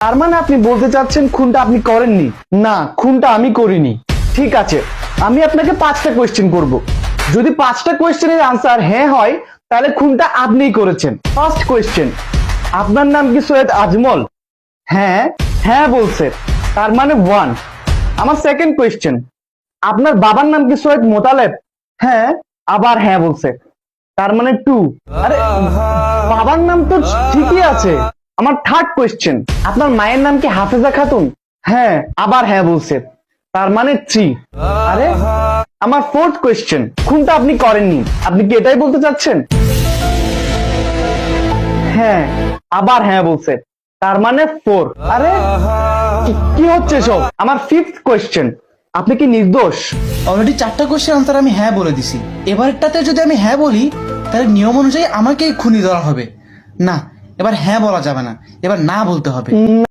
তার মানে আপনি বলতে চাচ্ছেন খুনটা আপনি করেননি? না, খুনটা আমি করিনি। ঠিক আছে, আমি আপনাকে 5টা কোয়েশ্চেন করব। যদি 5টা কোয়েশ্চেনের আনসার হ্যাঁ হয় তাহলে খুনটা আপনিই করেছেন। ফার্স্ট কোয়েশ্চেন, আপনার নাম কি সৈয়দ আজমল? হ্যাঁ, হ্যাঁ বলছে, তার মানে 1। আমার সেকেন্ড কোয়েশ্চেন, আপনার বাবার নাম কি সৈয়দ মোতালেব? হ্যাঁ, আবার হ্যাঁ বলছে, তার মানে 2। আরে বাবার নাম তো ঠিকই আছে। আমার থার্ড কোয়েশ্চেন, আপনার মায়ের নাম কি হাফেজা খাতুন? হ্যাঁ, আবার হ্যাঁ বলছে, তার মানে 3। আরে আমার ফোর্থ কোয়েশ্চেন, খুনটা আপনি করেননি, আপনি কি এটাই বলতে চাচ্ছেন? হ্যাঁ, আবার হ্যাঁ বলছে, তার মানে 4। আরে কি হচ্ছে সব? আমার ফিফথ কোয়েশ্চেন, আপনি কি নির্দোষ? অলরেডি 4টা কোশ্চেন আনসার আমি হ্যাঁ বলে দিছি। এবারটাতে যদি আমি হ্যাঁ বলি তাহলে নিয়ম অনুযায়ী আমাকেই খুনি ধরা হবে। না, এবার হ্যাঁ বলা যাবে না, এবার না বলতে হবে।